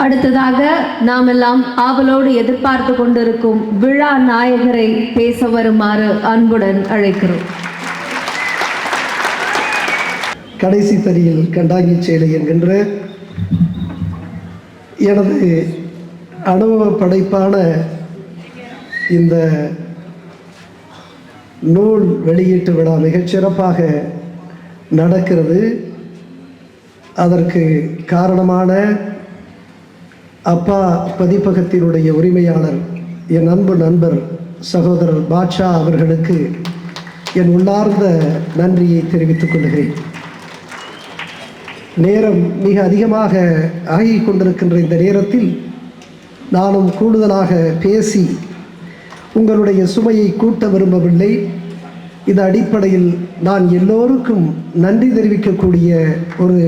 அடுத்ததாக நாம் எல்லாம் ஆவலோடு எதிர்பார்த்து கொண்டிருக்கும் விழா நாயகரை பேச வருமாறு அன்புடன் அழைக்கிறோம். கடைசி தரியில் கண்டாங்கி சேலை என்கின்ற எனது அனுபவ படைப்பான இந்த நூல் வெளியீட்டு விழா மிகச்சிறப்பாக நடக்கிறது. அதற்கு காரணமான அப்பா பதிப்பகத்தினுடைய உரிமையாளர் என் அன்பு நண்பர் சகோதரர் பாட்ஷா அவர்களுக்கு என் உள்ளார்ந்த நன்றியை தெரிவித்துக் கொள்கிறேன். நேரம் மிக அதிகமாக ஆகிக் கொண்டிருக்கின்ற இந்த நேரத்தில் நானும் கூடுதலாக பேசி உங்களுடைய சுமையை கூட்ட விரும்பவில்லை. இந்த அடிப்படையில் நான் எல்லோருக்கும் நன்றி தெரிவிக்கக்கூடிய ஒரு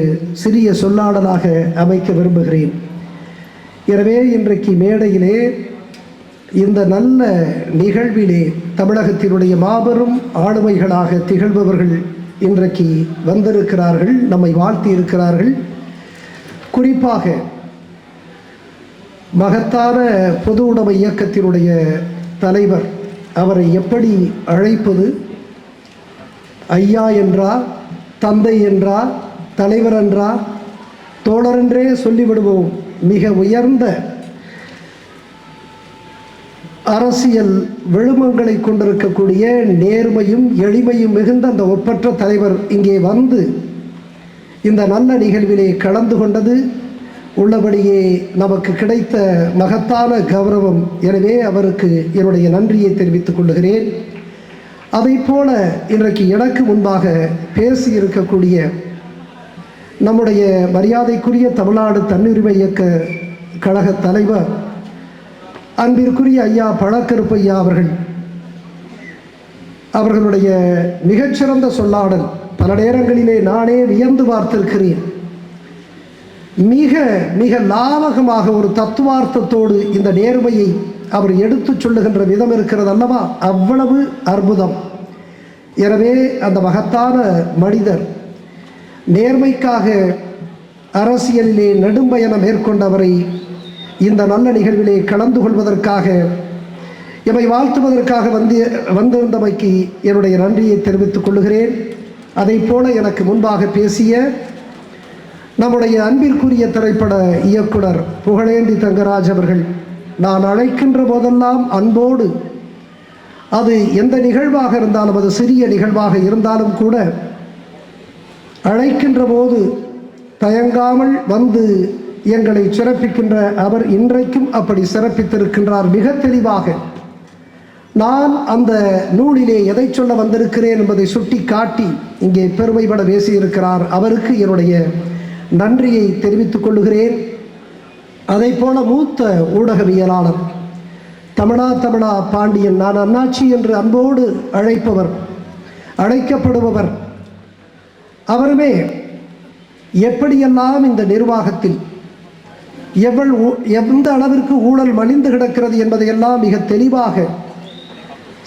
சிறிய சொல்லாடலாக அமைக்க விரும்புகிறேன். எனவே இன்றைக்கு மேடையிலே இந்த நல்ல நிகழ்விலே தமிழகத்தினுடைய மாபெரும் ஆளுமைகளாக திகழ்பவர்கள் இன்றைக்கு வந்திருக்கிறார்கள், நம்மை வாழ்த்தி இருக்கிறார்கள். குறிப்பாக மகத்தான பொது உடைமை இயக்கத்தினுடைய தலைவர், அவரை எப்படி அழைப்பது? ஐயா என்றா, தந்தை என்றா, தலைவர் என்றா, தோழரென்றே சொல்லிவிடுவோம். மிக உயர்ந்த அரசியல் விழுமங்களை கொண்டிருக்கக்கூடிய நேர்மையும் எளிமையும் மிகுந்த அந்த ஒப்பற்ற தலைவர் இங்கே வந்து இந்த நல்ல நிகழ்விலே கலந்து கொண்டது உள்ளபடியே நமக்கு கிடைத்த மகத்தான கௌரவம். எனவே அவருக்கு என்னுடைய நன்றியை தெரிவித்துக் கொள்கிறேன். அதை போல இன்றைக்கு எனக்கு முன்பாக பேசி இருக்கக்கூடிய நம்முடைய மரியாதைக்குரிய தமிழ்நாடு தன்னுரிமை இயக்க கழக தலைவர் அன்பிற்குரிய ஐயா பழக்கருப்பையா அவர்களுடைய மிகச்சிறந்த சொல்லாடல் பல நேரங்களிலே நானே வியந்து பார்த்திருக்கிறேன். மிக மிக லாவகமாக ஒரு தத்துவார்த்தத்தோடு இந்த நேர்மையை அவர் எடுத்து சொல்லுகின்ற விதம் இருக்கிறது அல்லவா, அவ்வளவு அற்புதம். எனவே அந்த மகத்தான மனிதர் நேர்மைக்காக அரசியலிலே நெடும்பயணம் மேற்கொண்டவரை இந்த நல்ல நிகழ்விலே கலந்து கொள்வதற்காக எம்மை வாழ்த்துவதற்காக வந்திருந்தமைக்கு என்னுடைய நன்றியை தெரிவித்துக் கொள்கிறேன். அதை போல எனக்கு முன்பாக பேசிய நம்முடைய அன்பிற்குரிய திரைப்பட இயக்குனர் புகழேந்தி தங்கராஜ் அவர்கள், நான் அழைக்கின்ற போதெல்லாம் அன்போடு, அது எந்த நிகழ்வாக இருந்தாலும், அது சிறிய நிகழ்வாக இருந்தாலும் கூட அழைக்கின்ற போது தயங்காமல் வந்து எங்களை சிறப்பிக்கின்ற அவர் இன்றைக்கும் அப்படி சிறப்பித்திருக்கின்றார். மிக தெளிவாக நான் அந்த நூலிலே எதை சொல்ல வந்திருக்கிறேன் என்பதை சுட்டி காட்டி இங்கே பெருமைப்பட பேசியிருக்கிறார். அவருக்கு என்னுடைய நன்றியை தெரிவித்துக் கொள்கிறேன். அதை போல மூத்த ஊடகவியலாளர் தமிழா பாண்டியன், நான் அண்ணாச்சி என்று அன்போடு அழைக்கப்படுபவர், அவருமே எப்படியெல்லாம் இந்த நிர்வாகத்தில் எந்த அளவிற்கு ஊழல் மலிந்து கிடக்கிறது என்பதையெல்லாம் மிக தெளிவாக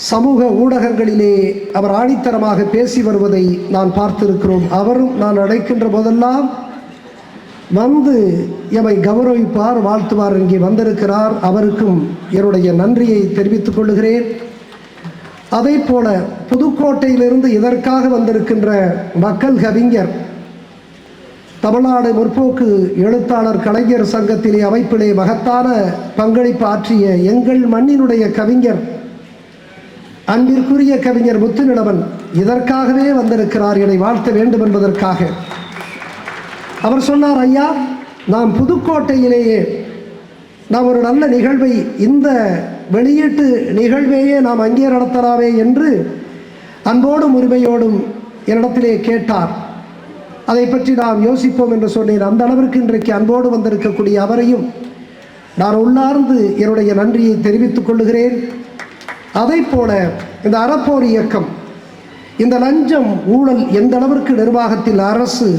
சமூக ஊடகங்களிலே அவர் ஆணித்தரமாக பேசி வருவதை நான் பார்த்திருக்கிறோம். அவரும் நான் அழைக்கின்ற போதெல்லாம் வந்து எம்மை கௌரவிப்பார், வாழ்த்துவார். இங்கே வந்திருக்கிறார். அவருக்கும் என்னுடைய நன்றியை தெரிவித்துக் கொள்கிறேன். அதை போல புதுக்கோட்டையிலிருந்து இதற்காக வந்திருக்கின்ற மக்கள் கவிஞர், தமிழ்நாடு முற்போக்கு எழுத்தாளர் கலைஞர் சங்கத்திலே அமைப்பிலே மகத்தான பங்களிப்பு ஆற்றிய எங்கள் மண்ணினுடைய கவிஞர் அன்பிற்குரிய கவிஞர் முத்துநிலவன் இதற்காகவே வந்திருக்கிறார், என்னை வாழ்த்த வேண்டும் என்பதற்காக. அவர் சொன்னார், ஐயா, நாம் புதுக்கோட்டையிலேயே நாம் ஒரு நல்ல நிகழ்வை, இந்த வெளியீட்டு நிகழ்வையே நாம் அங்கே நடத்தலாமே என்று அன்போடும் உரிமையோடும் என்னிடத்திலே கேட்டார். அதை பற்றி நாம் யோசிப்போம் என்று சொன்னேன். அந்த அளவிற்கு இன்றைக்கு அன்போடு வந்திருக்கக்கூடிய அவரையும் நான் உள்ளார்ந்து என்னுடைய நன்றியை தெரிவித்துக் கொள்ளுகிறேன். அதை போல இந்த அறப்போர் இயக்கம், இந்த லஞ்சம் ஊழல் எந்த அளவிற்கு நிர்வாகத்தில் அரசு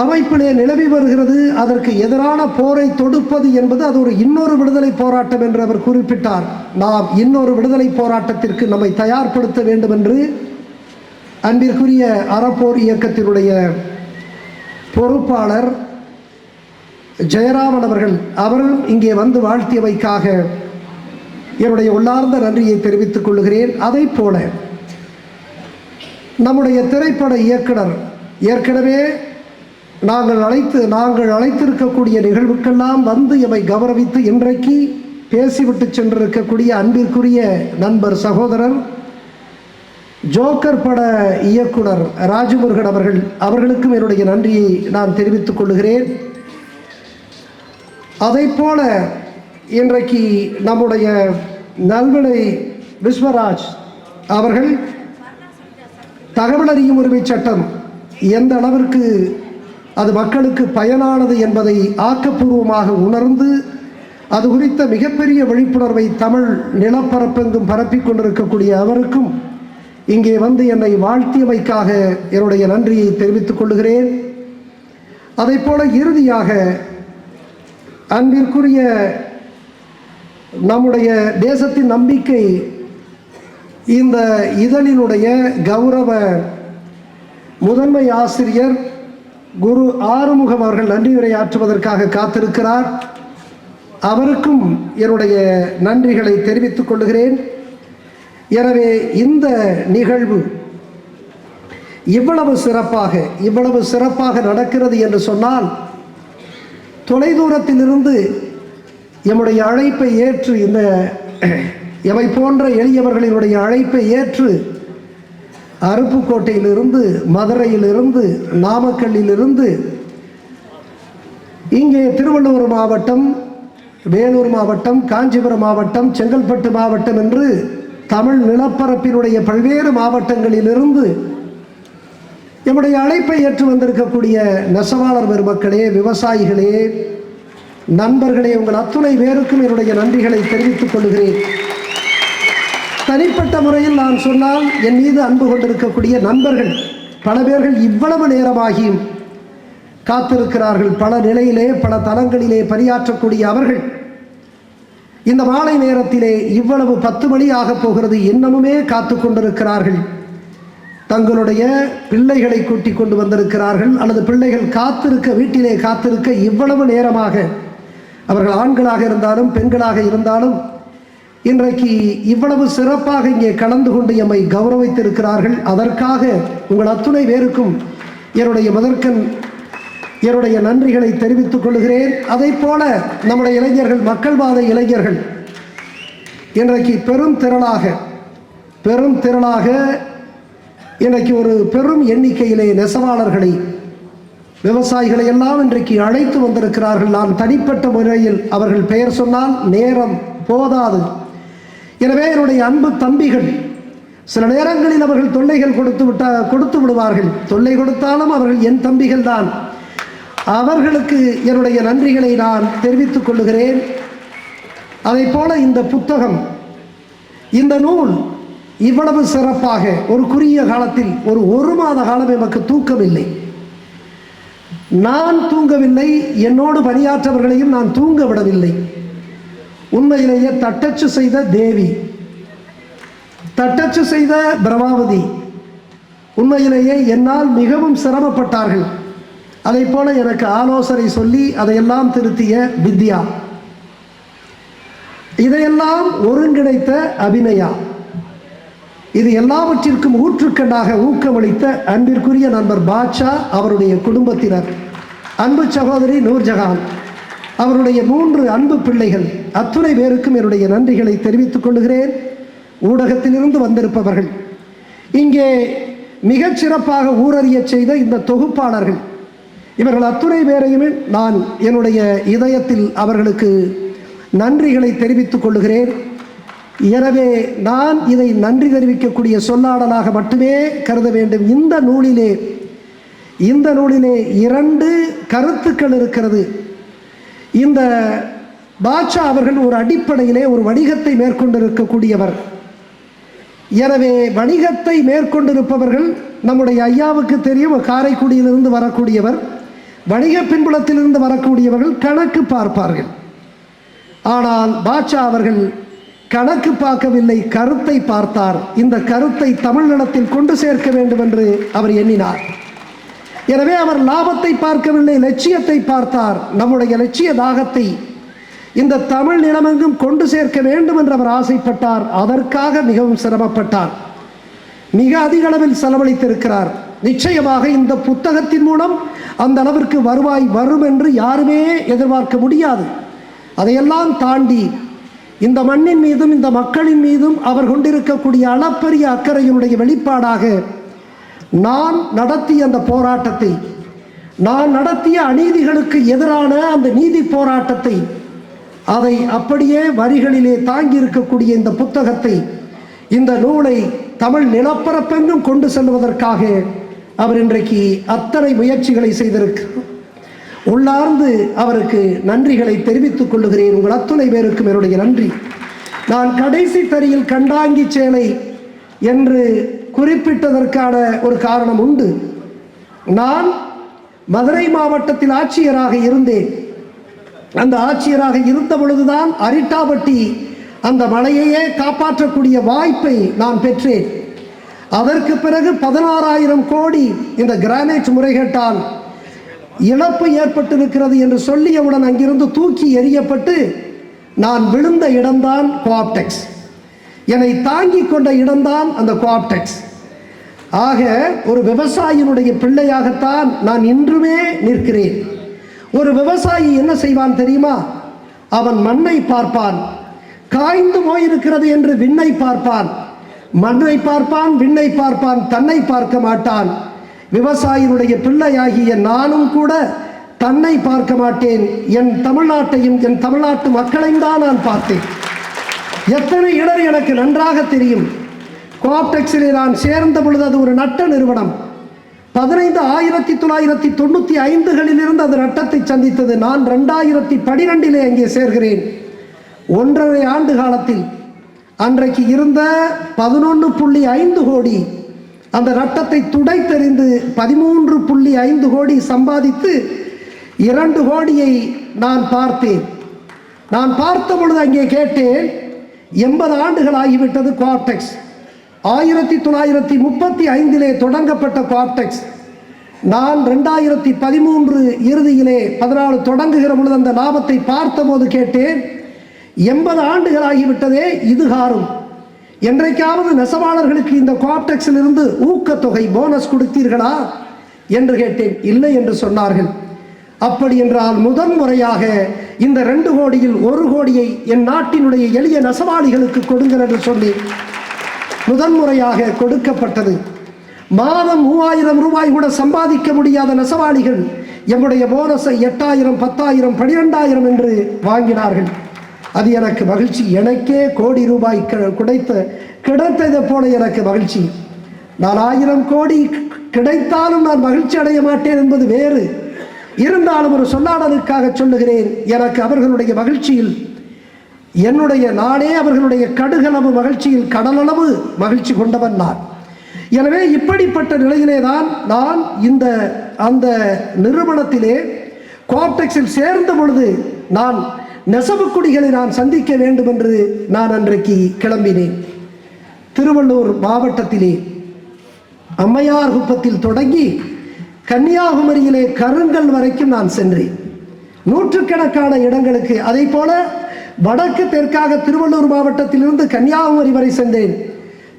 அமைப்பிலே நிலவி வருகிறது, அதற்கு எதிரான போரை தொடுப்பது என்பது அது ஒரு இன்னொரு விடுதலை போராட்டம் என்று அவர் குறிப்பிட்டார். நாம் இன்னொரு விடுதலை போராட்டத்திற்கு நம்மை தயார்படுத்த வேண்டும் என்று அன்பிற்குரிய அறப்போர் இயக்கத்தினுடைய பொறுப்பாளர் ஜெயராமன் அவர்களும் இங்கே வந்து வாழ்த்தியவைக்காக என்னுடைய உள்ளார்ந்த நன்றியை தெரிவித்துக் கொள்கிறேன். அதை போல நம்முடைய திரைப்பட இயக்குனர் ஏற்கனவே நாங்கள் அழைத்திருக்கக்கூடிய நிகழ்வுக்கெல்லாம் வந்து எம்மை கௌரவித்து இன்றைக்கு பேசிவிட்டு சென்றிருக்கக்கூடிய அன்பிற்குரிய நண்பர் சகோதரர் ஜோக்கர் பட இயக்குனர் ராஜமுருகன் அவர்களுக்கும் என்னுடைய நன்றியை நான் தெரிவித்துக் கொள்கிறேன். அதை போல இன்றைக்கு நம்முடைய நல்வினை விஸ்வராஜ் அவர்கள் தகவல் அறியும் உரிமை சட்டம் எந்த அளவிற்கு அது மக்களுக்கு பயனானது என்பதை ஆக்கப்பூர்வமாக உணர்ந்து அது குறித்த மிகப்பெரிய விழிப்புணர்வை தமிழ் நிலப்பரப்பெங்கும் பரப்பிக் கொண்டிருக்கக்கூடிய அவருக்கும் இங்கே வந்து என்னை வாழ்த்தியவைக்காக என்னுடைய நன்றியை தெரிவித்துக் கொள்கிறேன். அதை போல இறுதியாக அன்பிற்குரிய நம்முடைய தேசத்தின் நம்பிக்கை இந்த இதழினுடைய கௌரவ முதன்மை ஆசிரியர் குரு ஆறுமுகம் அவர்கள் நன்றி உரையாற்றுவதற்காக காத்திருக்கிறார். அவருக்கும் என்னுடைய நன்றிகளை தெரிவித்துக் கொள்கிறேன். எனவே இந்த நிகழ்வு இவ்வளவு சிறப்பாக நடக்கிறது என்று சொன்னால் தொலைதூரத்திலிருந்து எம்முடைய அழைப்பை ஏற்று இந்த எவை போன்ற எளியவர்களினுடைய அழைப்பை ஏற்று அருப்புக்கோட்டையிலிருந்து, மதுரையிலிருந்து, நாமக்கல்லிலிருந்து, இங்கே திருவள்ளூர் மாவட்டம், வேலூர் மாவட்டம், காஞ்சிபுரம் மாவட்டம், செங்கல்பட்டு மாவட்டம் என்று தமிழ் நிலப்பரப்பினுடைய பல்வேறு மாவட்டங்களிலிருந்து நம்முடைய அழைப்பை ஏற்று வந்திருக்கக்கூடிய நெசவாளர் பெருமக்களே, விவசாயிகளே, நண்பர்களே, உங்கள் அத்துணை பேருக்கும் என்னுடைய நன்றிகளை தெரிவித்துக் கொள்கிறேன். தனிப்பட்ட முறையில் நான் சொன்னால் என் மீது அன்பு கொண்டிருக்கக்கூடிய நண்பர்கள் பல பேர்கள் இவ்வளவு நேரமாகியும் காத்திருக்கிறார்கள். பல நிலையிலே, பல தளங்களிலே பணியாற்றக்கூடிய அவர்கள் இந்த மாலை நேரத்திலே இவ்வளவு 10 மணி ஆகப் போகிறது, இன்னமுமே காத்து கொண்டிருக்கிறார்கள். தங்களுடைய பிள்ளைகளை கூட்டிக் கொண்டு வந்திருக்கிறார்கள், அல்லது பிள்ளைகள் வீட்டிலே காத்திருக்க இவ்வளவு நேரமாக அவர்கள் ஆண்களாக இருந்தாலும் பெண்களாக இருந்தாலும் இன்றைக்கு இவ்வளவு சிறப்பாக இங்கே கலந்து கொண்டு எம்மை கௌரவித்திருக்கிறார்கள். அதற்காக உங்கள் அத்துணை பேருக்கும் என்னுடைய நன்றிகளை தெரிவித்துக் கொள்கிறேன். அதை போல நம்முடைய இளைஞர்கள், மக்கள்வாத இளைஞர்கள் இன்றைக்கு பெரும் திரளாக இன்றைக்கு ஒரு பெரும் எண்ணிக்கையிலே நெசவாளர்களை, விவசாயிகளை எல்லாம் இன்றைக்கு அழைத்து வந்திருக்கிறார்கள். நான் தனிப்பட்ட முறையில் அவர்கள் பெயர் சொன்னால் நேரம் போதாது. எனவே என்னுடைய அன்பு தம்பிகள், சில நேரங்களில் அவர்கள் தொல்லைகள் கொடுத்து விடுவார்கள். தொல்லை கொடுத்தாலும் அவர்கள் என் தம்பிகள் தான். அவர்களுக்கு என்னுடைய நன்றிகளை நான் தெரிவித்துக் கொள்கிறேன். அதை போல இந்த புத்தகம், இந்த நூல் இவ்வளவு சிறப்பாக ஒரு குறுகிய காலத்தில் ஒரு மாத காலம் எனக்கு தூக்கமில்லை. நான் தூங்கவில்லை, என்னோடு பணியாற்றவர்களையும் நான் தூங்க விடவில்லை. உண்மையிலேயே தட்டச்சு செய்த தேவி, தட்டச்சு செய்த பிரபாவதி உண்மையிலேயே என்னால் மிகவும் சிரமப்பட்டார்கள். அதை போல எனக்கு ஆலோசனை சொல்லி அதையெல்லாம் திருத்திய வித்யா, இதையெல்லாம் ஒருங்கிணைத்த அபிநயா, இது எல்லாவற்றிற்கும் ஊற்றுக்கண்ணாக ஊக்கமளித்த அன்பிற்குரிய நண்பர் பாட்ஷா, அவருடைய குடும்பத்தினர், அன்பு சகோதரி நூர்ஜஹான், அவருடைய 3 அன்பு பிள்ளைகள், அத்துணை பேருக்கும் என்னுடைய நன்றிகளை தெரிவித்துக் கொள்கிறேன். ஊடகத்திலிருந்து வந்திருப்பவர்கள், இங்கே மிகச் சிறப்பாக ஊரறிய செய்த இந்த தொகுப்பாளர்கள், இவர்கள் அத்துணை பேரையுமே நான் என்னுடைய இதயத்தில் அவர்களுக்கு நன்றிகளை தெரிவித்துக் கொள்கிறேன். எனவே நான் இதை நன்றி தெரிவிக்கக்கூடிய சொல்லாடலாக மட்டுமே கருத வேண்டும். இந்த நூலிலே 2 கருத்துக்கள் இருக்கிறது. இந்த பாட்ஷா அவர்கள் ஒரு அடிப்படையிலே ஒரு வணிகத்தை மேற்கொண்டிருக்கக்கூடியவர். எனவே வணிகத்தை மேற்கொண்டிருப்பவர்கள் நம்முடைய ஐயாவுக்கு தெரியும், காரைக்குடியிலிருந்து வரக்கூடியவர், வணிக பின்புலத்திலிருந்து வரக்கூடியவர்கள் கணக்கு பார்ப்பார்கள். ஆனால் பாட்ஷா அவர்கள் கணக்கு பார்க்கவில்லை, கருத்தை பார்த்தார். இந்த கருத்தை தமிழ்நிலத்தில் கொண்டு சேர்க்க வேண்டும் என்று அவர் எண்ணினார். எனவே அவர் லாபத்தை பார்க்கவில்லை, லட்சியத்தை பார்த்தார். நம்முடைய லட்சிய தாகத்தை இந்த தமிழ் நிலமெங்கும் கொண்டு சேர்க்க வேண்டும் என்று அவர் ஆசைப்பட்டார். அதற்காக மிகவும் சிரமப்பட்டார். மிக அதிக அளவில் செலவழித்திருக்கிறார். நிச்சயமாக இந்த புத்தகத்தின் மூலம் அந்த அளவிற்கு வருவாய் வரும் என்று யாருமே எதிர்பார்க்க முடியாது. அதையெல்லாம் தாண்டி இந்த மண்ணின் மீதும் இந்த மக்களின் மீதும் அவர் கொண்டிருக்கக்கூடிய அளப்பரிய அக்கறையினுடைய வெளிப்பாடாக நான் நடத்திய அந்த போராட்டத்தை, நான் நடத்திய அநீதிகளுக்கு எதிரான அந்த நீதி போராட்டத்தை, அதை அப்படியே வரிகளிலே தாங்கி இருக்கக்கூடிய இந்த புத்தகத்தை, இந்த நூலை தமிழ் நிலப்பரப்பெங்கும் கொண்டு செல்வதற்காக அவர் இன்றைக்கு அத்தனை முயற்சிகளை செய்திருக்கிறார். உள்ளார்ந்து அவருக்கு நன்றிகளை தெரிவித்துக் கொள்ளுகிறேன். உங்கள் அத்துணை பேருக்கும் என்னுடைய நன்றி. நான் கடைசி தரியில் கண்டாங்கி சேலை என்று குறிப்பிட்டதற்கான ஒரு காரணம் உண்டு. நான் மதுரை மாவட்டத்தில் ஆட்சியராக இருந்தேன். அந்த ஆட்சியராக இருந்த பொழுதுதான் அரிட்டாபட்டி அந்த மலையையே காப்பாற்றக்கூடிய வாய்ப்பை நான் பெற்றேன். அதற்கு பிறகு 16,000 கோடி இந்த கிரானைட் முறைகேட்டால் இழப்பு ஏற்பட்டிருக்கிறது என்று சொல்லியவுடன் அங்கிருந்து தூக்கி எறியப்பட்டு நான் விழுந்த இடம்தான் கோஆப்டெக்ஸ். என்னை தாங்கி கொண்ட இடம்தான் அந்த கோஆப்டெக்ஸ். ஆக ஒரு விவசாயினுடைய பிள்ளையாகத்தான் நான் இன்றுமே நிற்கிறேன். ஒரு விவசாயி என்ன செய்வான் தெரியுமா? அவன் மண்ணை பார்ப்பான், காய்ந்து போயிருக்கிறது என்று விண்ணை பார்ப்பான். மண்ணை பார்ப்பான், விண்ணை பார்ப்பான், தன்னை பார்க்க மாட்டான். விவசாயினுடைய பிள்ளையாகிய நானும் கூட தன்னை பார்க்க மாட்டேன். என் தமிழ்நாட்டையும் என் தமிழ்நாட்டு மக்களையும் தான் நான் பார்த்தேன். எத்தனை இடர் எனக்கு நன்றாக தெரியும். கோஆப்டெக்ஸிலே நான் சேர்ந்த பொழுது அது ஒரு நட்ட நிறுவனம். 1995 அது நட்டத்தை சந்தித்தது. நான் 2012 அங்கே சேர்கிறேன். 1.5 ஆண்டு காலத்தில் அன்றைக்கு இருந்த 11.5 கோடி அந்த நட்டத்தை துடைத்தெறிந்து 13.5 கோடி சம்பாதித்து 2 கோடியை நான் பார்த்தேன். நான் பார்த்த பொழுது அங்கே கேட்டேன், 80 ஆண்டுகள் ஆகிவிட்டது கோஆப்டெக்ஸ். 1935 தொடங்கப்பட்ட கோஆப்டெக்ஸ். நான் 2013 இறுதியிலே 14 தொடங்குகிற பொழுது அந்த லாபத்தை பார்த்த போது கேட்டேன், 80 ஆண்டுகள் ஆகிவிட்டதே, இது காரும். என்றைக்காவது நெசவாளர்களுக்கு இந்த கோஆப்டெக்ஸில் இருந்து ஊக்கத்தொகை போனஸ் கொடுத்தீர்களா என்று கேட்டேன். இல்லை என்று சொன்னார்கள். அப்படி என்றால் முதன்முறையாக இந்த 2 கோடியில் 1 கோடியை என் நாட்டினுடைய எளிய நெசவாளிகளுக்கு கொடுங்கள் என்று சொல்லி முதன்முறையாக கொடுக்கப்பட்டது. மாதம் 3000 ரூபாய் கூட சம்பாதிக்க முடியாத நெசவாளிகள் எம்முடைய போனஸை 8000, 10,000, 12,000 என்று வாங்கினார்கள். அது எனக்கு மகிழ்ச்சி. எனக்கே கோடி ரூபாய் கிடைத்ததை போல எனக்கு மகிழ்ச்சி. நான் 1000 கோடி கிடைத்தாலும் நான் மகிழ்ச்சி அடைய மாட்டேன் என்பது வேறு. இருந்தாலும் ஒரு சொல்லாடலுக்காக சொல்லுகிறேன், எனக்கு அவர்களுடைய மகிழ்ச்சியில் என்னுடைய நானே அவர்களுடைய கடுகளவு மகிழ்ச்சியில் கடலளவு மகிழ்ச்சி கொண்டவன் நான். எனவே இப்படிப்பட்ட நிலையிலே தான் நான் அந்த நிறுவனத்திலே கோஆப்டெக்ஸில் சேர்ந்த பொழுது நான் நெசவுக்குடிகளை நான் சந்திக்க வேண்டும் என்று நான் அன்றைக்கு கிளம்பினேன். திருவள்ளூர் மாவட்டத்திலே அம்மையார் குப்பத்தில் தொடங்கி கன்னியாகுமரியிலே கருங்கல் வரைக்கும் நான் சென்றேன். 100கணக்கான இடங்களுக்கு. அதை போல வடக்கு தெற்காக திருவள்ளூர் மாவட்டத்திலிருந்து கன்னியாகுமரி வரை சென்றேன்.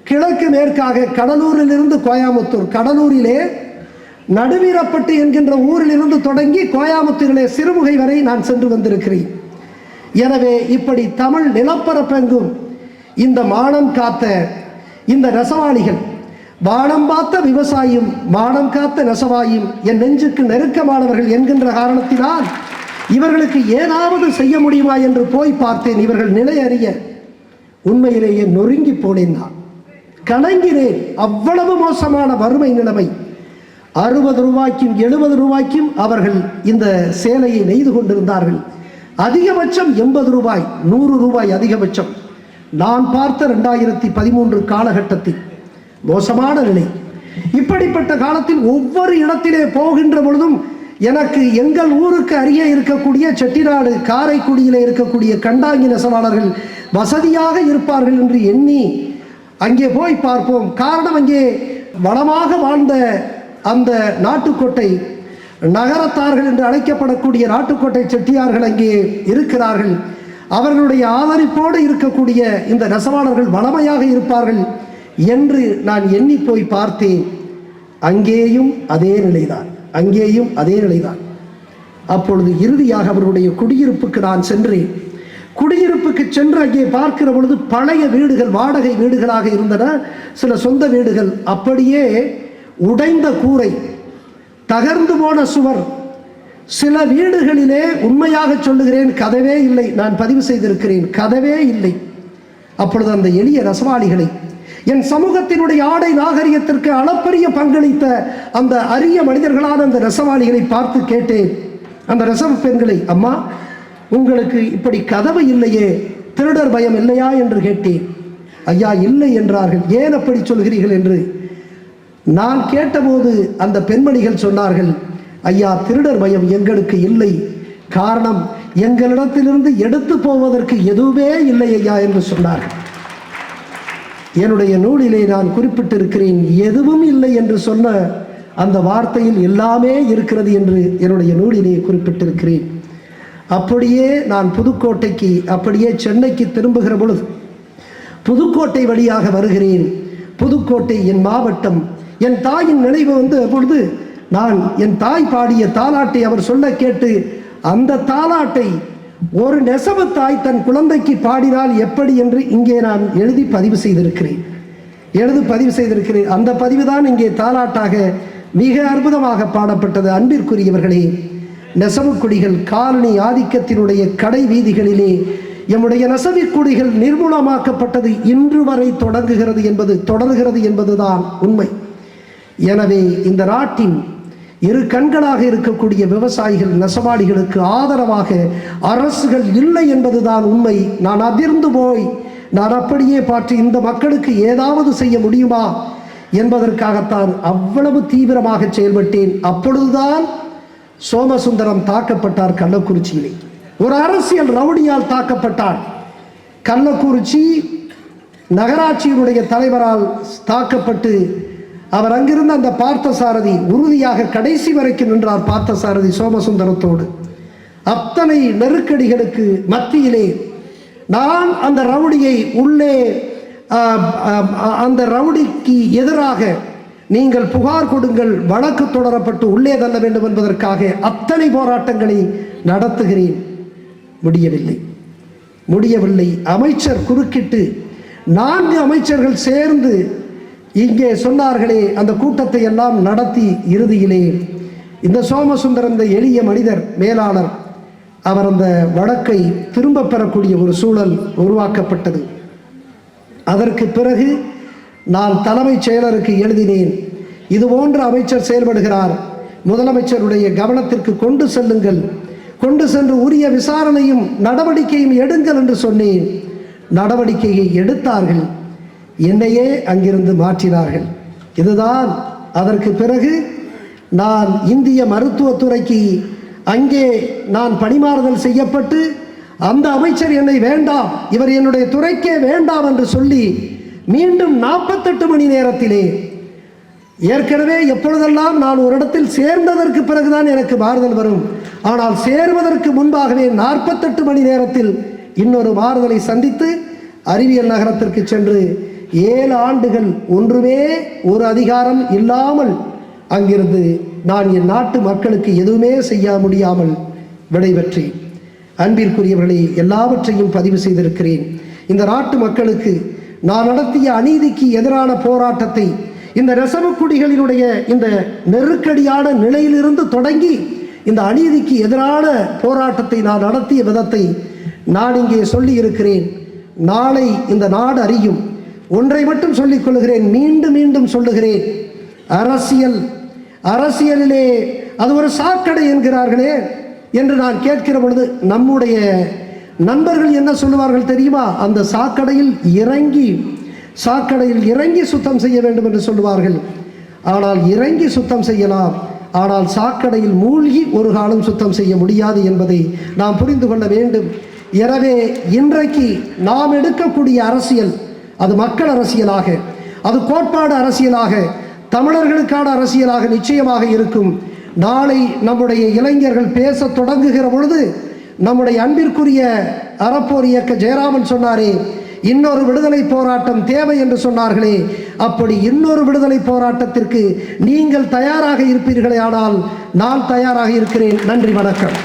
கிழக்கு மேற்காக கடலூரிலிருந்து கோயமுத்தூர், கடலூரிலே நடுவீரப்பட்டு என்கின்ற ஊரிலிருந்து தொடங்கி கோயமுத்தூரிலே சிறுமுகை வரை நான் சென்று வந்திருக்கிறேன். எனவே இப்படி தமிழ் நிலப்பரப்பெங்கும் இந்த மானம் காத்த இந்த நெசவாளிகள், வானம் பார்த்த விவசாயியும் மானம் காத்த நெசவாயும் என் நெஞ்சுக்கு நெருக்கமானவர்கள் என்கின்ற காரணத்தினால் இவர்களுக்கு ஏதாவது செய்ய முடியுமா என்று போய் பார்த்தேன். இவர்கள் நிலை அறிய உண்மையிலேயே நொறுங்கி போனேன். நான் கலங்கினேன். அவ்வளவு மோசமான வறுமை நிலைமை. 60 ரூபாய்க்கும் 70 ரூபாய்க்கும் அவர்கள் இந்த சேலையை நெய்து கொண்டிருந்தார்கள். அதிகபட்சம் 80 ரூபாய், 100 ரூபாய் அதிகபட்சம். நான் பார்த்த 2013 காலகட்டத்தில் மோசமான நிலை. இப்படிப்பட்ட காலத்தில் ஒவ்வொரு இடத்திலே போகின்ற பொழுதும் எனக்கு எங்கள் ஊருக்கு அருகே இருக்கக்கூடிய செட்டிநாடு காரைக்குடியிலே இருக்கக்கூடிய கண்டாங்கி நெசவாளர்கள் வசதியாக இருப்பார்கள் என்று எண்ணி அங்கே போய் பார்ப்போம். காரணம், அங்கே வளமாக வாழ்ந்த அந்த நாட்டுக்கோட்டை நகரத்தார்கள் என்று அழைக்கப்படக்கூடிய நாட்டுக்கோட்டை செட்டியார்கள் அங்கே இருக்கிறார்கள். அவர்களுடைய ஆதரிப்போடு இருக்கக்கூடிய இந்த நெசவாளர்கள் வளமையாக இருப்பார்கள் என்று நான் எண்ணி போய் பார்த்தேன். அங்கேயும் அதே நிலைதான். அப்பொழுது இறுதியாக அவருடைய குடியிருப்புக்கு நான் சென்றேன். குடியிருப்புக்கு சென்று அங்கே பார்க்கிற பொழுது பழைய வீடுகள், வாடகை வீடுகளாக இருந்தன, சில சொந்த வீடுகள். அப்படியே உடைந்த கூரை, தகர்ந்து போன சுவர், சில வீடுகளிலே உண்மையாக சொல்லுகிறேன் கதவே இல்லை. நான் பதிவு செய்திருக்கிறேன், கதவே இல்லை. அப்பொழுது அந்த எளிய நெசவாளிகளை, என் சமூகத்தினுடைய ஆடை நாகரிகத்திற்கு அளப்பரிய பங்களித்த அந்த அரிய மனிதர்களான அந்த நெசவாளிகளை பார்த்து கேட்டேன், அந்த நெசவு பெண்களை, அம்மா உங்களுக்கு இப்படி கதவு இல்லையே, திருடர் பயம் இல்லையா என்று கேட்டேன். ஐயா இல்லை என்றார்கள். ஏன் அப்படி சொல்கிறீர்கள் என்று நான் கேட்டபோது அந்த பெண்மணிகள் சொன்னார்கள், ஐயா திருடர் பயம் எங்களுக்கு இல்லை, காரணம் எங்களிடத்திலிருந்து எடுத்து போவதற்கு எதுவுமே இல்லை ஐயா என்று சொன்னார்கள். என்னுடைய நூலிலே நான் குறிப்பிட்டிருக்கிறேன், எதுவும் இல்லை என்று சொன்ன அந்த வார்த்தையில் எல்லாமே இருக்கிறது என்று என்னுடைய நூலிலே குறிப்பிட்டிருக்கிறேன். அப்படியே நான் புதுக்கோட்டைக்கு, அப்படியே சென்னைக்கு திரும்புகிற பொழுது புதுக்கோட்டை வழியாக வருகிறேன். புதுக்கோட்டை என் மாவட்டம். என் தாயின் நினைவு வந்து அப்பொழுது நான் என் தாய் பாடிய தாலாட்டை அவர் சொல்ல கேட்டு, அந்த தாலாட்டை ஒரு நெசவு தாய் தன் குழந்தைக்கு பாடினால் எப்படி என்று இங்கே நான் எழுதி பதிவு செய்திருக்கிறேன். அந்த பதிவுதான் இங்கே தாலாட்டாக மிக அற்புதமாக பாடப்பட்டது. அன்பிற்குரியவர்களே, நெசவுக்குடிகள் காலனி ஆதிக்கத்தினுடைய கடை வீதிகளிலே எம்முடைய நெசவுக்குடிகள் நிர்மூலமாக்கப்பட்டது இன்று வரை தொடர்கிறது என்பதுதான் உண்மை. எனவே இந்த நாட்டின் இரு கண்களாக இருக்கக்கூடிய விவசாயிகள், நெசவாளிகளுக்கு ஆதரவாக அரசுகள் இல்லை என்பதுதான் உண்மை. நான் அதிர்ந்து போய் நான் அப்படியே பார்த்து இந்த மக்களுக்கு ஏதாவது செய்ய முடியுமா என்பதற்காகத்தான் அவ்வளவு தீவிரமாக செயல்பட்டேன். அப்பொழுதுதான் சோமசுந்தரம் தாக்கப்பட்டார். கள்ளக்குறிச்சியிலே ஒரு அரசியல் ரவுடியால் தாக்கப்பட்டார். கள்ளக்குறிச்சி நகராட்சியினுடைய தலைவரால் தாக்கப்பட்டு அவர் அங்கிருந்த அந்த பார்த்தசாரதி உறுதியாக கடைசி வரைக்கும் நின்றார். பார்த்தசாரதி சோமசுந்தரத்தோடு அத்தனை நெருக்கடிகளுக்கு மத்தியிலே நான் அந்த ரவுடியை உள்ளே, அந்த ரவுடிக்கு எதிராக நீங்கள் புகார் கொடுங்கள், வழக்கு தொடரப்பட்டு உள்ளே தள்ள வேண்டும் என்பதற்காக அத்தனை போராட்டங்களை நடத்துகிறேன். முடியவில்லை. அமைச்சர் குறுக்கிட்டு 4 அமைச்சர்கள் சேர்ந்து இங்கே சொன்னார்களே, அந்த கூட்டத்தை எல்லாம் நடத்தி இறுதியிலே இந்த சோமசுந்தரம், இந்த எளிய மனிதர் மேலாளர், அவர் அந்த வழக்கை திரும்ப பெறக்கூடிய ஒரு சூழல் உருவாக்கப்பட்டது. அதற்கு பிறகு நான் தலைமைச் செயலருக்கு எழுதினேன், இது போன்ற அமைச்சர் செயல்படுகிறார், முதலமைச்சருடைய கவனத்திற்கு கொண்டு செல்லுங்கள், கொண்டு சென்று உரிய விசாரணையும் நடவடிக்கையும் எடுங்கள் என்று சொன்னேன். நடவடிக்கையை எடுத்தார்கள், என்னையே அங்கிருந்து மாற்றினார்கள். இதுதான் அதற்கு பிறகு நான் இந்திய மருத்துவத்துறைக்கு அங்கே நான் பணிமாறுதல் செய்யப்பட்டு, அந்த அமைச்சர் என்னை வேண்டாம், இவர் என்னுடைய துறைக்கே வேண்டாம் என்று சொல்லி மீண்டும் 48 மணி நேரத்திலே, ஏற்கனவே எப்பொழுதெல்லாம் நான் ஒரு இடத்தில் சேர்ந்ததற்கு பிறகுதான் எனக்கு மாறுதல் வரும், ஆனால் சேர்வதற்கு முன்பாகவே 48 மணி நேரத்தில் இன்னொரு மாறுதலை சந்தித்து அறிவியல் நகரத்திற்கு சென்று 7 ஆண்டுகள் ஒன்றுமே ஒரு அதிகாரம் இல்லாமல் அங்கிருந்து நான் என் நாட்டு மக்களுக்கு எதுவுமே செய்ய முடியாமல் விடைபெற்றேன். அன்பிற்குரியவர்களை, எல்லாவற்றையும் பதிவு செய்திருக்கிறேன். இந்த நாட்டு மக்களுக்கு நான் நடத்திய அநீதிக்கு எதிரான போராட்டத்தை, இந்த நெசவுக்குடிகளினுடைய இந்த நெருக்கடியான நிலையிலிருந்து தொடங்கி இந்த அநீதிக்கு எதிரான போராட்டத்தை நான் நடத்திய விதத்தை நான் இங்கே சொல்லி இருக்கிறேன். நாளை இந்த நாடு அறியும். ஒன்றை மட்டும் சொல்லிக் கொள்கிறேன், மீண்டும் மீண்டும் சொல்லுகிறேன், அரசியலிலே அது ஒரு சாக்கடை என்கிறார்களே என்று நான் கேட்கிற பொழுது நம்முடைய நண்பர்கள் என்ன சொல்லுவார்கள் தெரியுமா? அந்த சாக்கடையில் இறங்கி சுத்தம் செய்ய வேண்டும் என்று சொல்லுவார்கள். ஆனால் இறங்கி சுத்தம் செய்யலாம், ஆனால் சாக்கடையில் மூழ்கி ஒரு காலம் சுத்தம் செய்ய முடியாது என்பதை நாம் புரிந்து கொள்ள வேண்டும். எனவே இன்றைக்கு நாம் எடுக்கக்கூடிய அரசியல், அது மக்கள் அரசியலாக, அது கோட்பாடு அரசியலாக, தமிழர்களுக்கான அரசியலாக நிச்சயமாக இருக்கும். நாளை நம்முடைய இளைஞர்கள் பேசத் தொடங்குகிற பொழுது நம்முடைய அன்பிற்குரிய அறப்போர் இயக்க ஜெயராமன் சொன்னாரே, இன்னொரு விடுதலை போராட்டம் தேவை என்று சொன்னார்களே, அப்படி இன்னொரு விடுதலை போராட்டத்திற்கு நீங்கள் தயாராக இருப்பீர்களே ஆனால் நான் தயாராக இருக்கிறேன். நன்றி, வணக்கம்.